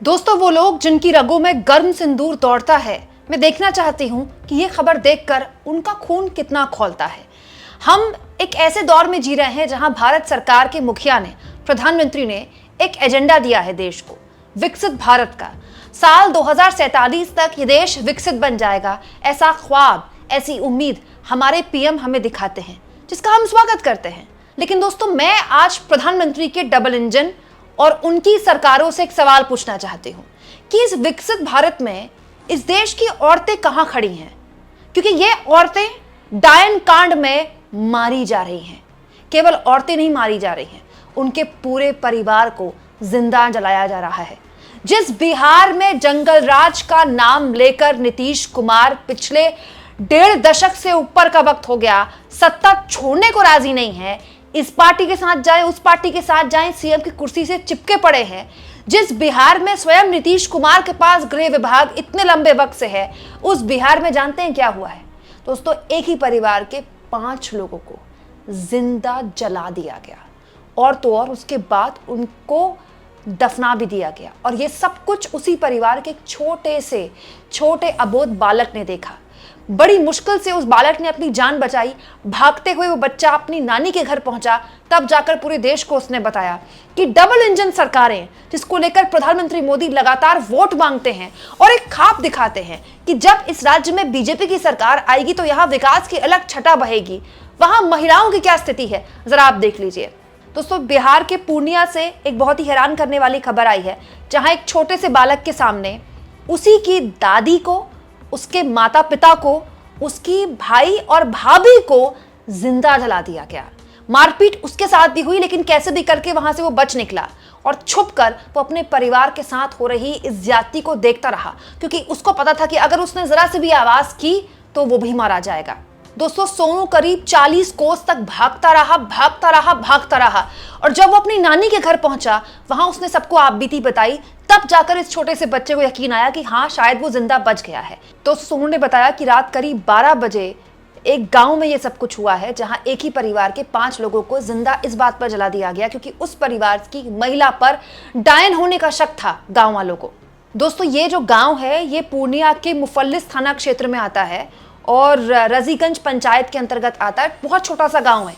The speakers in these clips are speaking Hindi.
दोस्तों, वो लोग जिनकी रगों में गर्म सिंदूर दौड़ता है, मैं देखना चाहती हूँ कि ये खबर देखकर उनका खून कितना खौलता है। हम एक ऐसे दौर में जी रहे हैं जहां भारत सरकार के मुखिया ने, प्रधानमंत्री ने एक एजेंडा दिया है देश को, विकसित भारत का। साल 2047 तक ये देश विकसित बन जाएगा, ऐसा ख्वाब, ऐसी उम्मीद हमारे पीएम हमें दिखाते हैं, जिसका हम स्वागत करते हैं। लेकिन दोस्तों, मैं आज प्रधानमंत्री के डबल इंजन और उनकी सरकारों से एक सवाल पूछना चाहती हूं कि इस विकसित भारत में इस देश की औरतें कहां खड़ी हैं? क्योंकि ये औरतें डायन कांड में मारी जा रही हैं। केवल औरतें नहीं मारी जा रही हैं, उनके पूरे परिवार को जिंदा जलाया जा रहा है। जिस बिहार में जंगल राज का नाम लेकर नीतीश कुमार पिछले 1.5 दशक से ऊपर का वक्त हो गया सत्ता छोड़ने को राजी नहीं है, इस पार्टी के साथ जाए, उस पार्टी के साथ जाए, सीएम की कुर्सी से चिपके पड़े हैं। जिस बिहार में स्वयं नीतीश कुमार के पास गृह विभाग इतने लंबे वक्त से है, उस बिहार में जानते हैं क्या हुआ है दोस्तों? एक ही परिवार के 5 लोगों को जिंदा जला दिया गया, और तो और उसके बाद उनको दफना भी दिया गया। और ये सब कुछ उसी परिवार के एक छोटे अबोध बालक ने देखा। बड़ी मुश्किल से उस बालक ने अपनी जान बचाई। भागते हुए वो बच्चा अपनी नानी के घर पहुंचा, तब जाकर पूरे देश को उसने बताया कि डबल इंजन सरकारें, जिसको लेकर प्रधानमंत्री मोदी लगातार वोट मांगते हैं और एक ख्वाब दिखाते हैं कि जब इस राज्य में बीजेपी की सरकार आएगी तो यहां विकास की अलग छटा बहेगी। वहां महिलाओं की क्या स्थिति है, जरा आप देख लीजिए। दोस्तों, बिहार के पूर्णिया से एक बहुत ही हैरान करने वाली खबर आई है, जहां एक छोटे से बालक के सामने उसी की दादी को, उसके माता पिता को, उसकी भाई और भाभी को जिंदा जला दिया गया। मारपीट उसके साथ भी हुई, लेकिन कैसे भी करके वहां से वो बच निकला और छुपकर वो अपने परिवार के साथ हो रही इस ज्यादती को देखता रहा, क्योंकि उसको पता था कि अगर उसने जरा से भी आवाज की तो वो भी मारा जाएगा। दोस्तों, सोनू करीब 40 कोस तक भागता रहा और जब वो अपनी नानी के घर पहुंचा, वहां उसने सबको आपबीती बताई। तब जाकर इस छोटे से बच्चे को यकीन आया कि हाँ, शायद वो जिंदा बच गया है। तो सोनू ने बताया कि रात करीब 12 बजे एक गांव में ये सब कुछ हुआ है, जहां एक ही परिवार के 5 लोगों को जिंदा इस बात पर जला दिया गया क्योंकि उस परिवार की महिला पर डायन होने का शक था गांव वालों को। दोस्तों, ये जो गांव है ये पूर्णिया के मुफल्लिस थाना क्षेत्र में आता है और रजीगंज पंचायत के अंतर्गत आता है। बहुत छोटा सा गांव है,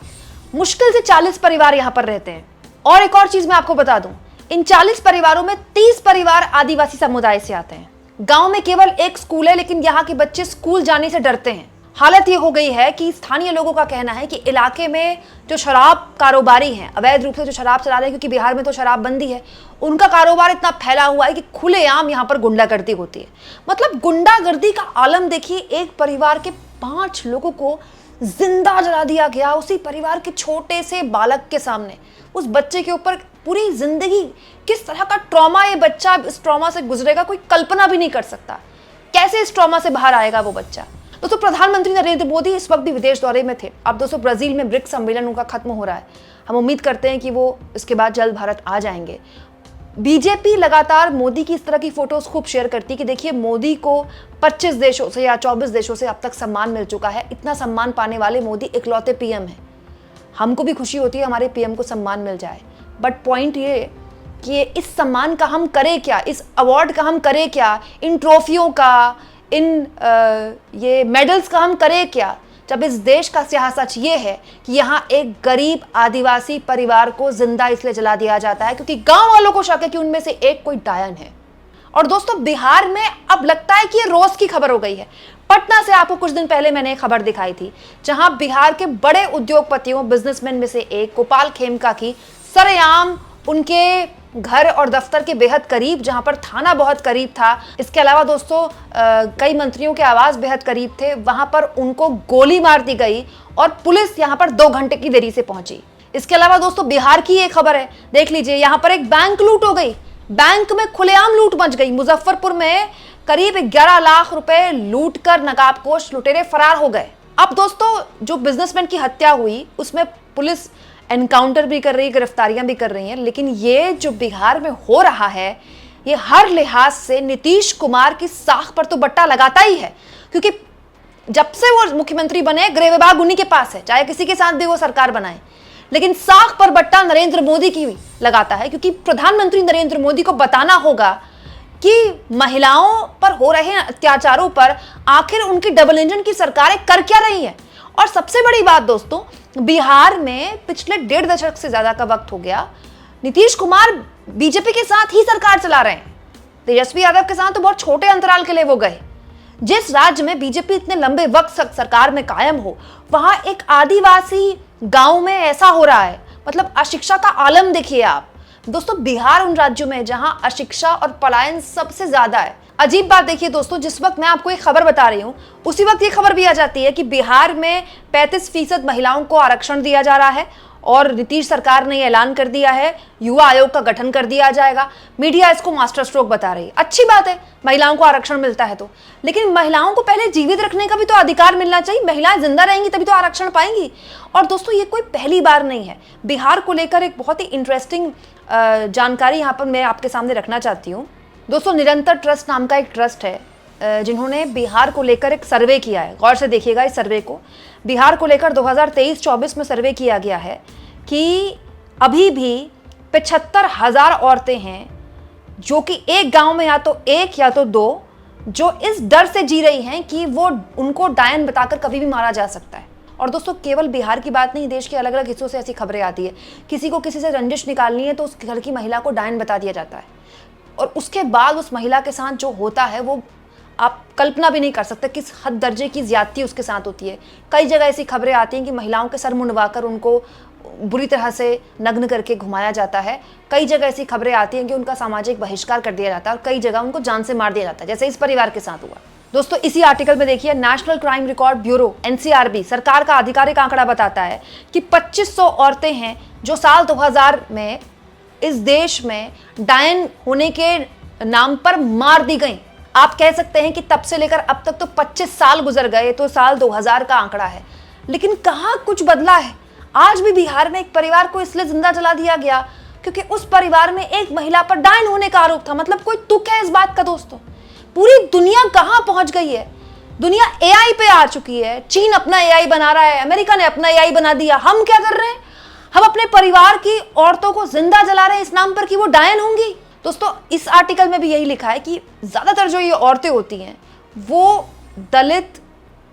मुश्किल से 40 परिवार यहाँ पर रहते हैं। और एक और चीज मैं आपको बता दूं, इन 40 परिवारों में 30 परिवार आदिवासी समुदाय से आते हैं। गांव में केवल एक स्कूल है, लेकिन यहाँ के बच्चे स्कूल जाने से डरते हैं। हालत ये हो गई है कि स्थानीय लोगों का कहना है कि इलाके में जो शराब कारोबारी हैं, अवैध रूप से जो शराब चला रहे हैं, क्योंकि बिहार में तो शराबबंदी है, उनका कारोबार इतना फैला हुआ है कि खुलेआम यहाँ पर गुंडागर्दी होती है। मतलब गुंडागर्दी का आलम देखिए। एक परिवार के 5 लोगों को जिंदा जला दिया गया, उसी परिवार के छोटे से बालक के सामने। उस बच्चे के ऊपर पूरी जिंदगी किस तरह का ट्रॉमा, ये बच्चा इस ट्रॉमा से गुजरेगा, कोई कल्पना भी नहीं कर सकता। कैसे इस ट्रॉमा से बाहर आएगा वो बच्चा। दोस्तों, प्रधानमंत्री नरेंद्र मोदी इस वक्त भी विदेश दौरे में थे। अब दोस्तों, ब्राजील में ब्रिक्स सम्मेलन उनका खत्म हो रहा है। हम उम्मीद करते हैं कि वो इसके बाद जल्द भारत आ जाएंगे। बीजेपी लगातार मोदी की इस तरह की फोटोज खूब शेयर करती कि देखिए, मोदी को 25 देशों से या 24 देशों से अब तक सम्मान मिल चुका है। इतना सम्मान पाने वाले मोदी इकलौते पीएम हैं। हमको भी खुशी होती है हमारे पीएम को सम्मान मिल जाए, बट पॉइंट ये कि इस सम्मान का हम करें क्या, इस अवार्ड का हम करें क्या, इन ट्रॉफियों का, इन ये मेडल्स का हम करें क्या, जब इस देश का सियासत ये है कि यहाँ एक गरीब आदिवासी परिवार को जिंदा इसलिए जला दिया जाता है क्योंकि गांव वालों को शक है कि उनमें से एक कोई डायन है। और दोस्तों, बिहार में अब लगता है कि ये रोज की खबर हो गई है। पटना से आपको कुछ दिन पहले मैंने एक खबर दिखाई थी, जहां बिहार के बड़े उद्योगपतियों, बिजनेसमैन में से एक गोपाल खेमका की सरेआम उनके घर और दफ्तर के बेहद करीब, जहां पर थाना बहुत करीब था, इसके अलावा दोस्तों कई मंत्रियों के आवास बेहद करीब थे, वहां पर उनको गोली मार दी गई और पुलिस यहां पर 2 घंटे की देरी से पहुंची। इसके अलावा दोस्तों, बिहार की एक खबर है, देख लीजिए, यहां पर एक बैंक लूट हो गई। बैंक में खुलेआम लूट मच गई। मुजफ्फरपुर में करीब 11 लाख रुपए लूट कर नकाबपोश लुटेरे फरार हो गए। अब दोस्तों, जो बिजनेसमैन की हत्या हुई उसमें पुलिस एनकाउंटर भी कर रही है, गिरफ्तारियां भी कर रही हैं, लेकिन ये जो बिहार में हो रहा है, ये हर लिहाज से नीतीश कुमार की साख पर तो बट्टा लगाता ही है। क्योंकि जब से वो मुख्यमंत्री बने, गृह विभाग उन्हीं के पास है, चाहे किसी के साथ भी वो सरकार बनाए। लेकिन साख पर बट्टा नरेंद्र मोदी की लगाता है, क्योंकि प्रधानमंत्री नरेंद्र मोदी को बताना होगा कि महिलाओं पर हो रहे अत्याचारों पर आखिर उनकी डबल इंजन की सरकारें कर क्या रही है। और सबसे बड़ी बात दोस्तों, बिहार में पिछले 1.5 दशक से ज्यादा का वक्त हो गया नीतीश कुमार बीजेपी के साथ ही सरकार चला रहे हैं। तेजस्वी यादव के साथ तो बहुत छोटे अंतराल के लिए वो गए। जिस राज्य में बीजेपी इतने लंबे वक्त तक सरकार में कायम हो, वहां एक आदिवासी गांव में ऐसा हो रहा है, मतलब अशिक्षा का आलम देखिए आप दोस्तों। बिहार उन राज्यों में जहां अशिक्षा और पलायन सबसे ज्यादा है। अजीब बात देखिए दोस्तों, जिस वक्त मैं आपको एक खबर बता रही हूं उसी वक्त ये खबर भी आ जाती है कि बिहार में 35% महिलाओं को आरक्षण दिया जा रहा है और नीतीश सरकार ने ऐलान कर दिया है युवा आयोग का गठन कर दिया जाएगा। मीडिया इसको मास्टर स्ट्रोक बता रही है। अच्छी बात है महिलाओं को आरक्षण मिलता है तो, लेकिन महिलाओं को पहले जीवित रखने का भी तो अधिकार मिलना चाहिए। महिलाएं जिंदा रहेंगी तभी तो आरक्षण पाएंगी। और दोस्तों ये कोई पहली बार नहीं है। बिहार को लेकर एक बहुत ही इंटरेस्टिंग जानकारी यहाँ पर मैं आपके सामने रखना चाहती हूँ दोस्तों। निरंतर ट्रस्ट नाम का एक ट्रस्ट है जिन्होंने बिहार को लेकर एक सर्वे किया है। गौर से देखिएगा इस सर्वे को। बिहार को लेकर 2023-24 में सर्वे किया गया है कि अभी भी 75,000 औरतें हैं जो कि एक गांव में या तो एक या तो दो, जो इस डर से जी रही हैं कि वो उनको डायन बताकर कभी भी मारा जा सकता है। और दोस्तों केवल बिहार की बात नहीं, देश के अलग अलग हिस्सों से ऐसी खबरें आती है। किसी को किसी से रंजिश निकालनी है तो उस घर की महिला को डायन बता दिया जाता है और उसके बाद उस महिला के साथ जो होता है वो आप कल्पना भी नहीं कर सकते किस हद दर्जे की ज्यादती उसके साथ होती है। कई जगह ऐसी खबरें आती हैं कि महिलाओं के सर मुंडवाकर उनको बुरी तरह से नग्न करके घुमाया जाता है। कई जगह ऐसी खबरें आती हैं कि उनका सामाजिक बहिष्कार कर दिया जाता है और कई जगह उनको जान से मार दिया जाता है, जैसे इस परिवार के साथ हुआ। दोस्तों इसी आर्टिकल में देखिए, national crime record bureau NCRB सरकार का आधिकारिक आंकड़ा बताता है कि 2500 औरतें हैं जो साल 2000 में इस देश में डायन होने के नाम पर मार दी गई। आप कह सकते हैं कि तब से लेकर अब तक तो 25 साल गुजर गए, तो साल 2000 का आंकड़ा है। लेकिन कहाँ कुछ बदला है। आज भी बिहार में एक परिवार को इसलिए जिंदा जला दिया गया क्योंकि उस परिवार में एक महिला पर डायन होने का आरोप था। मतलब कोई तुक है इस बात का दोस्तों। पूरी दुनिया कहां पहुंच गई है। दुनिया AI पे आ चुकी है। चीन अपना AI बना रहा है, अमेरिका ने अपना AI बना दिया। हम क्या कर रहे हैं? हम अपने परिवार की औरतों को जिंदा जला रहे हैं इस नाम पर कि वो डायन होंगी। दोस्तों इस आर्टिकल में भी यही लिखा है कि ज्यादातर जो ये औरतें होती हैं वो दलित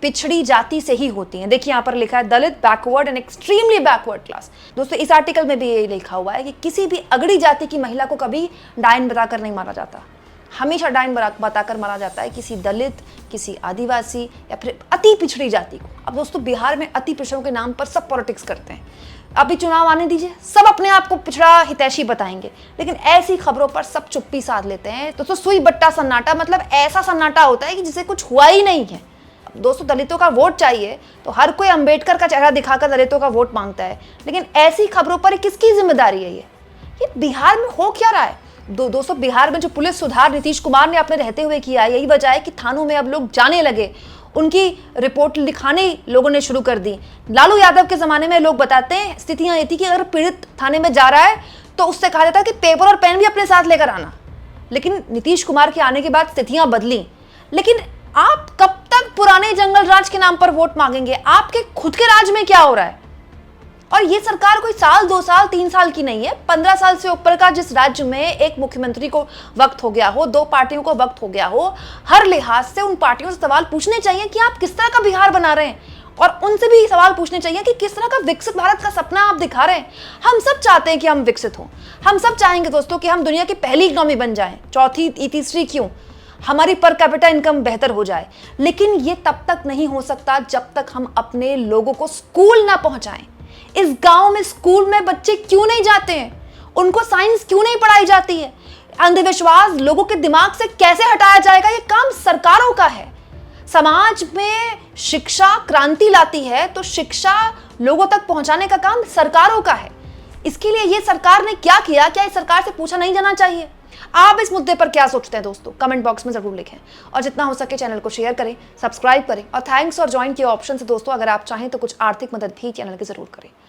पिछड़ी जाति से ही होती हैं। देखिए यहाँ पर लिखा है Dalit, backward and extremely backward class. दोस्तों इस आर्टिकल में भी यही लिखा हुआ है कि किसी भी अगड़ी जाति की महिला को कभी डायन बताकर नहीं मारा जाता। हमेशा डायन बताकर मारा जाता है किसी दलित, किसी आदिवासी या फिर अति पिछड़ी जाति को। अब दोस्तों बिहार में अति पिछड़ों के नाम पर सब पॉलिटिक्स करते हैं। अभी चुनाव आने दीजिए, सब अपने आप को पिछड़ा हितैषी बताएंगे, लेकिन ऐसी खबरों पर सब चुप्पी साध लेते हैं। तो सुई बट्टा सन्नाटा, मतलब ऐसा सन्नाटा होता है कि जिसे कुछ हुआ ही नहीं है। दोस्तों दलितों का वोट चाहिए तो हर कोई अंबेडकर का चेहरा दिखाकर दलितों का वोट मांगता है, लेकिन ऐसी खबरों पर किसकी जिम्मेदारी है? ये बिहार में हो क्या रहा है? दोस्तों बिहार में जो पुलिस सुधार नीतीश कुमार ने अपने रहते हुए किया, यही वजह है कि थानों में अब लोग जाने लगे, उनकी रिपोर्ट लिखाने लोगों ने शुरू कर दी। लालू यादव के जमाने में लोग बताते हैं स्थितियां ये थी कि अगर पीड़ित थाने में जा रहा है तो उससे कहा जाता है कि पेपर और पेन भी अपने साथ लेकर आना। लेकिन नीतीश कुमार के आने के बाद स्थितियां बदली। लेकिन आप कब तक पुराने जंगल राज के नाम पर वोट मांगेंगे? आपके खुद के राज में क्या हो रहा है? और ये सरकार कोई साल, 2 साल, 3 साल की नहीं है। 15 साल से ऊपर का जिस राज्य में एक मुख्यमंत्री को वक्त हो गया हो, 2 पार्टियों को वक्त हो गया हो, हर लिहाज से उन पार्टियों से सवाल पूछने चाहिए कि आप किस तरह का बिहार बना रहे हैं, और उनसे भी सवाल पूछने चाहिए कि किस तरह का विकसित भारत का सपना आप दिखा रहे हैं। हम सब चाहते हैं कि हम विकसित हों। हम सब चाहेंगे दोस्तों कि हम दुनिया की पहली इकोनॉमी बन जाएं, चौथी, तीसरी क्यों, हमारी पर कैपिटा इनकम बेहतर हो जाए। लेकिन ये तब तक नहीं हो सकता जब तक हम अपने लोगों को स्कूल ना पहुंचाएं। इस गांव में स्कूल में बच्चे क्यों नहीं जाते हैं? उनको साइंस क्यों नहीं पढ़ाई जाती है? अंधविश्वास लोगों के दिमाग से कैसे हटाया जाएगा? ये काम सरकारों का है। समाज में शिक्षा क्रांति लाती है तो शिक्षा लोगों तक पहुंचाने का काम सरकारों का है। इसके लिए ये सरकार ने क्या किया, क्या इस सरकार से पूछा नहीं जाना चाहिए? आप इस मुद्दे पर क्या सोचते हैं दोस्तों? कमेंट बॉक्स में जरूर लिखें और जितना हो सके चैनल को शेयर करें, सब्सक्राइब करें और थैंक्स और ज्वाइन के ऑप्शन से दोस्तों अगर आप चाहें तो कुछ आर्थिक मदद भी चैनल की जरूर करें।